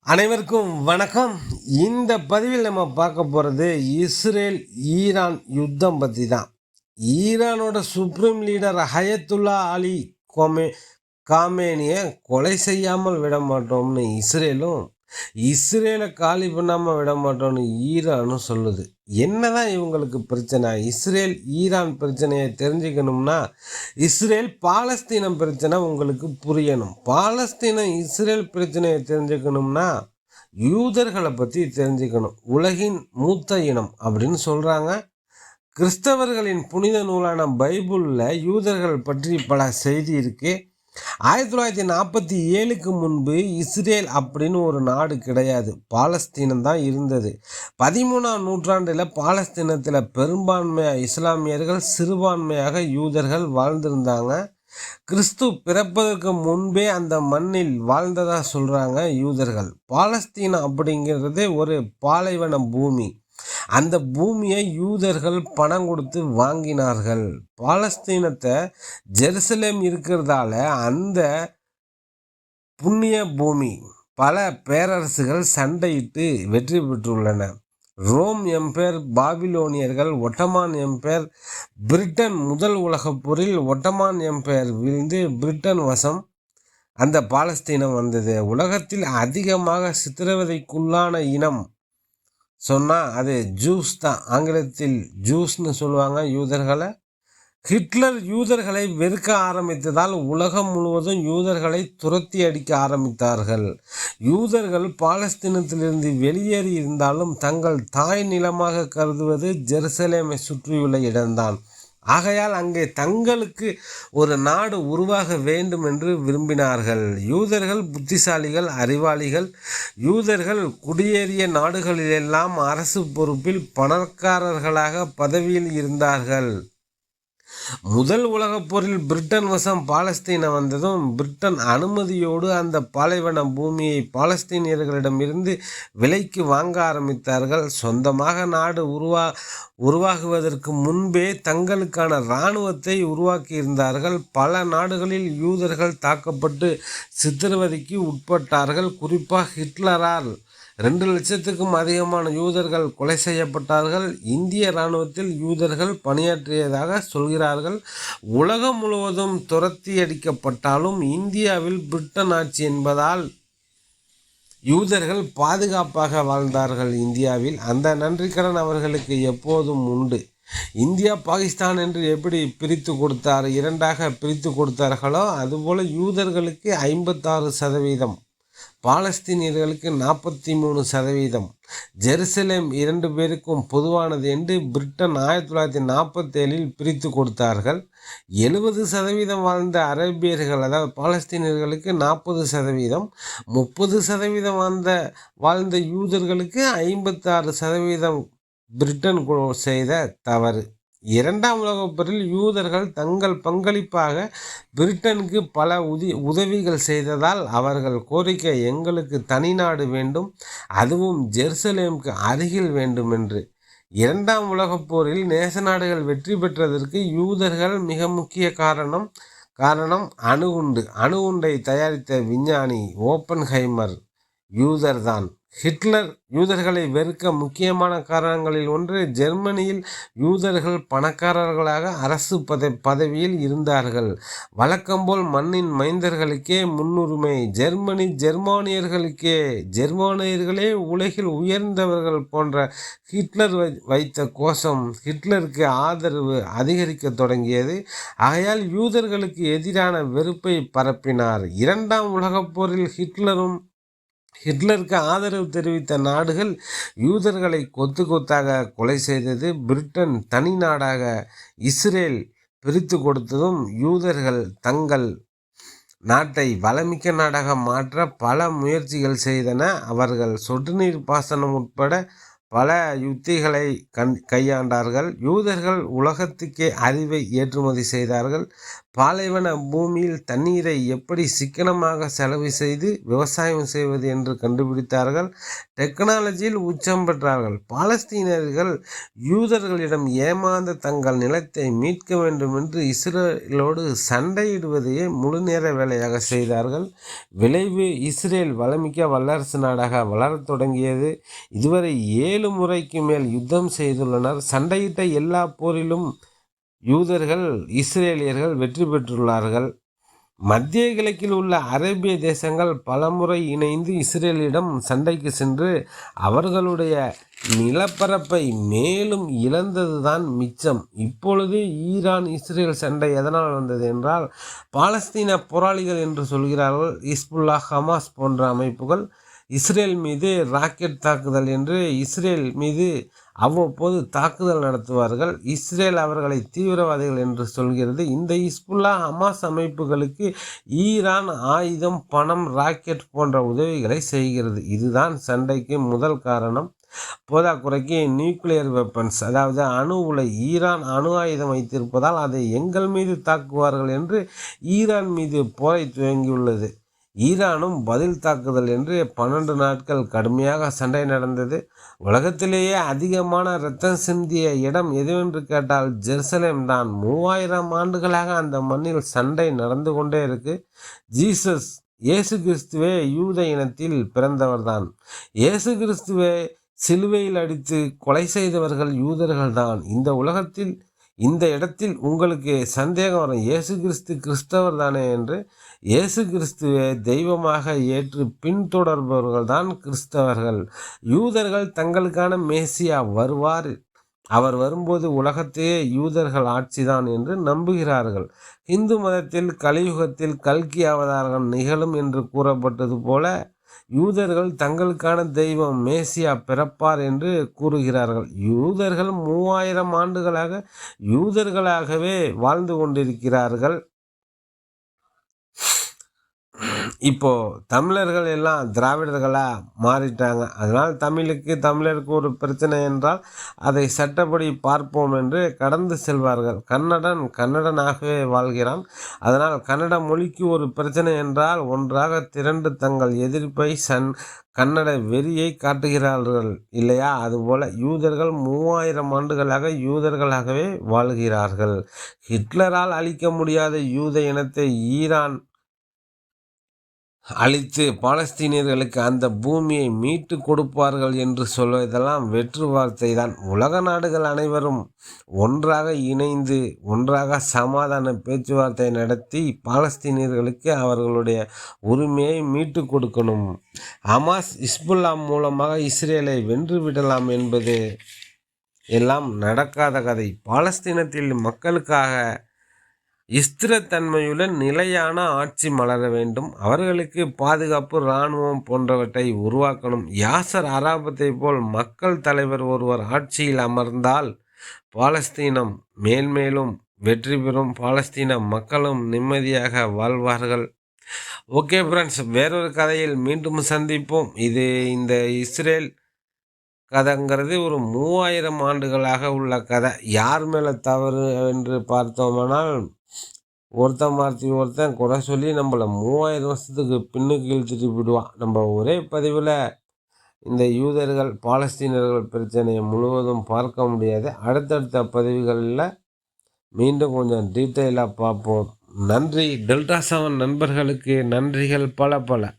அனைவருக்கும் வணக்கம். இந்த பதிவில் நம்ம பார்க்க போகிறது இஸ்ரேல் ஈரான் யுத்தம் பற்றி தான். ஈரானோட சுப்ரீம் லீடர் ஹயத்துல்லா அலி காமேனியை கொலை செய்யாமல் விட மாட்டோம்னு இஸ்ரேலும், இஸ்ரேலை காலி பண்ணாமல் விட மாட்டோம்னு ஈரானும் சொல்லுது. என்னதான் இவங்களுக்கு பிரச்சனை? இஸ்ரேல் ஈரான் பிரச்சனையை தெரிஞ்சுக்கணும்னா இஸ்ரேல் பாலஸ்தீனம் பிரச்சனை உங்களுக்கு புரியணும். பாலஸ்தீனம் இஸ்ரேல் பிரச்சனையை தெரிஞ்சுக்கணும்னா யூதர்களை பற்றி தெரிஞ்சுக்கணும். உலகின் மூத்த இனம் அப்படின்னு சொல்கிறாங்க. கிறிஸ்தவர்களின் புனித நூலான பைபிளில் யூதர்கள் பற்றி பல செய்தி இருக்குது. 1947க்கு முன்பு இஸ்ரேல் அப்படின்னு ஒரு நாடு கிடையாது, பாலஸ்தீனம் தான் இருந்தது. 13ஆம் நூற்றாண்டில் பாலஸ்தீனத்தில் பெரும்பான்மையாக இஸ்லாமியர்கள், சிறுபான்மையாக யூதர்கள் வாழ்ந்திருந்தாங்க. கிறிஸ்து பிறப்பதற்கு முன்பே அந்த மண்ணில் வாழ்ந்ததாக சொல்கிறாங்க யூதர்கள். பாலஸ்தீனம் அப்படிங்கிறது ஒரு பாலைவன பூமி. அந்த பூமியை யூதர்கள் பணம் கொடுத்து வாங்கினார்கள். பாலஸ்தீனத்தை ஜெருசலேம் இருக்கிறதால அந்த புண்ணிய பூமி பல பேரரசுகள் சண்டையிட்டு வெற்றி பெற்றுள்ளன. ரோம் எம்பையர், பாபிலோனியர்கள், ஒட்டமான் எம்பையர், பிரிட்டன் முதல் உலகப் போரில் ஒட்டமான் எம்பையர் வீழ்ந்து பிரிட்டன் வசம் அந்த பாலஸ்தீனம் வந்தது. உலகத்தில் அதிகமாக சித்திரவதைக்குள்ளான இனம் சொன்னால் அது ஜூஸ் தான். ஆங்கிலத்தில் ஜூஸ்னு சொல்லுவாங்க யூதர்களை. ஹிட்லர் யூதர்களை வெறுக்க ஆரம்பித்ததால் உலகம் முழுவதும் யூதர்களை துரத்தி அடிக்க ஆரம்பித்தார்கள். யூதர்கள் பாலஸ்தீனத்திலிருந்து வெளியேறி இருந்தாலும் தங்கள் தாய் நிலமாக கருதுவது ஜெருசலேமை சுற்றியுள்ள இடம்தான். ஆகையால் அங்கே தங்களுக்கு ஒரு நாடு உருவாக வேண்டும் என்று விரும்பினார்கள். யூதர்கள் புத்திசாலிகள், அறிவாளிகள். யூதர்கள் குடியேறிய நாடுகளிலெல்லாம் அரசு பொறுப்பில் பணக்காரர்களாக பதவியில் இருந்தார்கள். முதல் உலகப் போரில் பிரிட்டன் வசம் பாலஸ்தீனம் வந்ததும் பிரிட்டன் அனுமதியோடு அந்த பாலைவன பூமியை பாலஸ்தீனியர்களிடமிருந்து விலைக்கு வாங்க ஆரம்பித்தார்கள். சொந்தமாக நாடு உருவாகுவதற்கு முன்பே தங்களுக்கான இராணுவத்தை உருவாக்கியிருந்தார்கள். பல நாடுகளில் யூதர்கள் தாக்கப்பட்டு சித்திரவதைக்கு உட்பட்டார்கள். குறிப்பாக ஹிட்லரால் 2 லட்சத்துக்கும் அதிகமான யூதர்கள் கொலை செய்யப்பட்டார்கள். இந்திய இராணுவத்தில் யூதர்கள் பணியாற்றியதாக சொல்கிறார்கள். உலகம் முழுவதும் துரத்தி அடிக்கப்பட்டாலும் இந்தியாவில் பிரிட்டன் ஆட்சி என்பதால் யூதர்கள் பாதுகாப்பாக வாழ்ந்தார்கள். இந்தியாவில் அந்த நன்றிக்கடன் அவர்களுக்கு எப்போதும் உண்டு. இந்தியா பாகிஸ்தான் என்று எப்படி பிரித்து கொடுத்தார், 2ஆக பிரித்து கொடுத்தார்களோ அதுபோல் யூதர்களுக்கு 56%, பாலஸ்தீனியர்களுக்கு 43%. ஜெருசலேம் 2 பேருக்கும் பொதுவானது என்று பிரிட்டன் 1947இல் பிரித்து கொடுத்தார்கள். 70% வாழ்ந்த அரேபியர்கள், அதாவது பாலஸ்தீனியர்களுக்கு 40%, 30% வாழ்ந்த யூதர்களுக்கு 56%. பிரிட்டன் செய்த தவறு. 2ஆம் உலகப் போரில் யூதர்கள் தங்கள் பங்களிப்பாக பிரிட்டனுக்கு பல உதவிகள் செய்ததால் அவர்கள் கோரிக்கை, எங்களுக்கு தனி நாடு வேண்டும், அதுவும் ஜெருசலேமுக்கு அருகில் வேண்டும் என்று. 2ஆம் உலகப் போரில் நேச நாடுகள் வெற்றி பெற்றதற்கு யூதர்கள் மிக முக்கிய காரணம் அணுகுண்டை தயாரித்த விஞ்ஞானி ஓப்பன்ஹைமர் யூதர்தான். ஹிட்லர் யூதர்களை வெறுக்க முக்கியமான காரணங்களில் ஒன்று, ஜெர்மனியில் யூதர்கள் பணக்காரர்களாக அரசு பதவியில் இருந்தார்கள். வழக்கம்போல் மண்ணின் மைந்தர்களுக்கே முன்னுரிமை. ஜெர்மானியர்களே உலகில் உயர்ந்தவர்கள் போன்ற ஹிட்லர் வைத்த கோஷம் ஹிட்லருக்கு ஆதரவு அதிகரிக்க தொடங்கியது. ஆகையால் யூதர்களுக்கு எதிரான வெறுப்பை பரப்பினார். 2ஆம் உலகப் போரில் ஹிட்லருக்கு ஆதரவு தெரிவித்த நாடுகள் யூதர்களை கொத்து கொத்தாக கொலை செய்தது. பிரிட்டன் தனி நாடாக இஸ்ரேல் பிரித்து கொடுத்ததும் யூதர்கள் தங்கள் நாட்டை வளமிக்க நாடாக மாற்ற பல முயற்சிகள் செய்தன. அவர்கள் சொட்டு நீர் பாசனம் உட்பட பல யுத்திகளை கையாண்டார்கள். யூதர்கள் உலகத்துக்கே அறிவை ஏற்றுமதி செய்தார்கள். பாலைவன பூமியில் தண்ணீரை எப்படி சிக்கனமாக செலவு செய்து விவசாயம் செய்வது என்று கண்டுபிடித்தார்கள். டெக்னாலஜியில் உச்சம் பெற்றார்கள். பாலஸ்தீனர்கள் யூதர்களிடம் ஏமாந்த தங்கள் நிலத்தை மீட்க வேண்டும் என்று இஸ்ரேலோடு சண்டையிடுவதையே முழுநேர வேலையாக செய்தார்கள். விளைவு இஸ்ரேல் வளமிக்க வல்லரசு நாடாக வளரத் தொடங்கியது. இதுவரை 7 முறைக்கு மேல் யுத்தம் செய்துள்ளனர். சண்டையிட்ட எல்லா போரிலும் யூதர்கள் இஸ்ரேலியர்கள் வெற்றி பெற்றுள்ளார்கள். மத்திய கிழக்கில் உள்ள அரேபிய தேசங்கள் பலமுறை இணைந்து இஸ்ரேலிடம் சண்டைக்கு சென்று அவர்களுடைய நிலப்பரப்பை மேலும் இழந்ததுதான் மிச்சம். இப்பொழுது ஈரான் இஸ்ரேல் சண்டை எதனால் வந்தது என்றால், பாலஸ்தீன போராளிகள் என்று சொல்கிறார்கள். ஹிஸ்புல்லா, ஹமாஸ் போன்ற அமைப்புகள் இஸ்ரேல் மீது ராக்கெட் தாக்குதல் என்று இஸ்ரேல் மீது அவ்வப்போது தாக்குதல் நடத்துவார்கள். இஸ்ரேல் அவர்களை தீவிரவாதிகள் என்று சொல்கிறது. இந்த ஹிஸ்புல்லா, ஹமாஸ் அமைப்புகளுக்கு ஈரான் ஆயுதம், பணம், ராக்கெட் போன்ற உதவிகளை செய்கிறது. இதுதான் சண்டைக்கு முதல் காரணம். போதாக்குறைக்கு நியூக்ளியர் வெப்பன்ஸ், அதாவது அணு உலை, ஈரான் அணு ஆயுதம் வைத்திருப்பதால் அதை எங்கள் மீது தாக்குவார்கள் என்று ஈரான் மீது போரை துவங்கியுள்ளது. ஈரானும் பதில் தாக்குதல் என்று 12 நாட்கள் கடுமையாக சண்டை நடந்தது. உலகத்திலேயே அதிகமான இரத்தம் சிந்திய இடம் எதுவென்று கேட்டால் ஜெருசலேம் தான். 3000 ஆண்டுகளாக அந்த மண்ணில் சண்டை நடந்து கொண்டே இருக்கு. இயேசு கிறிஸ்துவே யூத இனத்தில் பிறந்தவர்தான். இயேசு கிறிஸ்துவை சிலுவையில் அடித்து கொலை செய்தவர்கள் யூதர்கள்தான். இந்த இடத்தில் உங்களுக்கு சந்தேகம் வரும், இயேசு கிறிஸ்து கிறிஸ்தவர் தானே என்று. இயேசு கிறிஸ்துவை தெய்வமாக ஏற்று பின்தொடர்பவர்கள் தான் கிறிஸ்தவர்கள். யூதர்கள் தங்களுக்கான மேசியா வருவார், அவர் வரும்போது உலகத்தையே யூதர்கள் ஆட்சிதான் என்று நம்புகிறார்கள். இந்து மதத்தில் கலியுகத்தில் கல்கி அவதாரம் நிகழும் என்று கூறப்பட்டது போல யூதர்கள் தங்களுக்கான தெய்வம் மேசியா பிறப்பார் என்று கூறுகிறார்கள். யூதர்கள் 3000 ஆண்டுகளாக யூதர்களாகவே வாழ்ந்து கொண்டிருக்கிறார்கள். இப்போ தமிழர்கள் எல்லாம் திராவிடர்களாக மாறிட்டாங்க. அதனால் தமிழருக்கு ஒரு பிரச்சனை என்றால் அதை சட்டப்படி பார்ப்போம் என்று கடந்து செல்வார்கள். கன்னடனாகவே வாழ்கிறான். அதனால் கன்னட மொழிக்கு ஒரு பிரச்சனை என்றால் ஒன்றாக திரண்டு தங்கள் எதிர்ப்பை கன்னட வெறியை காட்டுகிறார்கள் இல்லையா? அதுபோல யூதர்கள் 3000 ஆண்டுகளாக யூதர்களாகவே வாழ்கிறார்கள். ஹிட்லரால் அழிக்க முடியாத யூத இனத்தை ஈரான் அழித்து பாலஸ்தீனியர்களுக்கு அந்த பூமியை மீட்டு கொடுப்பார்கள் என்று சொல்வதெல்லாம் வெற்று வார்த்தை தான். உலக நாடுகள் அனைவரும் ஒன்றாக இணைந்து ஒன்றாக சமாதான பேச்சுவார்த்தை நடத்தி பாலஸ்தீனியர்களுக்கு அவர்களுடைய உரிமையை மீட்டு கொடுக்கணும். ஹமாஸ், ஹிஸ்புல்லா மூலமாக இஸ்ரேலை வென்று விடலாம் என்பது எல்லாம் நடக்காத கதை. பாலஸ்தீனத்தில் மக்களுக்காக ஸ்திரத்தன்மையுடன் நிலையான ஆட்சி மலர வேண்டும். அவர்களுக்கு பாதுகாப்பு, இராணுவம் போன்றவற்றை உருவாக்கணும். யாசர் அரபாத்தை போல் மக்கள் தலைவர் ஒருவர் ஆட்சியில் அமர்ந்தால் பாலஸ்தீனம் மேல்மேலும் வெற்றி பெறும். பாலஸ்தீன மக்களும் நிம்மதியாக வாழ்வார்கள். ஓகே ஃப்ரெண்ட்ஸ், வேறொரு கதையில் மீண்டும் சந்திப்போம். இந்த இஸ்ரேல் கதைங்கிறது ஒரு 3000 ஆண்டுகளாக உள்ள கதை. யார் மேலே தவறு என்று பார்த்தோமானால், ஒருத்தன் குறை சொல்லி நம்மளை 3000 வருஷத்துக்கு பின்னுக்கு இழுத்துட்டு விடுவான். நம்ம ஒரே பதிவில் இந்த யூதர்கள் பாலஸ்தீனர்கள் பிரச்சனையை முழுவதும் பார்க்க முடியாது. அடுத்தடுத்த பதிவுகளில் மீண்டும் கொஞ்சம் டீட்டெயிலாக பார்ப்போம். நன்றி. டெல்டா 7 நண்பர்களுக்கு நன்றிகள் பல பல.